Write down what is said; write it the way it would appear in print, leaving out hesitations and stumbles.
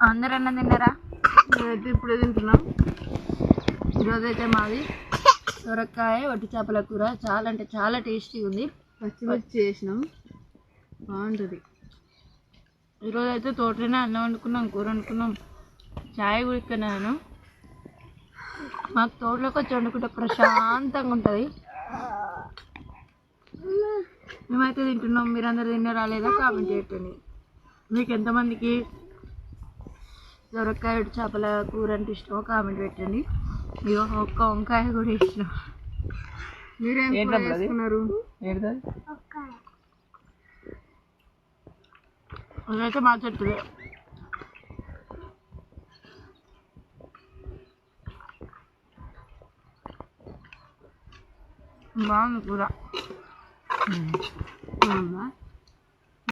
అందరూ అన్నం తిన్నారా? మేమైతే ఇప్పుడే తింటున్నాం. ఈరోజైతే మాది సొరకాయ వట్టి చేపల కూర. చాలా అంటే చాలా టేస్టీగా ఉంది. పచ్చిమిర్చి చేసినాం, బాగుంటుంది. ఈరోజైతే తోటలోనే అన్నం వండుకున్నాం, కూర వండుకున్నాం, చాయ్ కూడా ఇస్తున్నాను. మాకు తోటలోకి వచ్చి వండుకుంటే ప్రశాంతంగా ఉంటుంది. మేమైతే తింటున్నాం. మీరందరూ తిన్నారా లేదా కామెంట్ చేయండి. మీకు ఎంతమందికి సొరకాయ చేపల కూర అంటే ఇష్టమో కామెంట్ పెట్టండి. ఇగో ఒక్క వంకాయ కూడా ఇష్టం. మీరేం చేసుకున్నారు? అదైతే మా చెట్టు బాగుంది కూర. బాగుందా?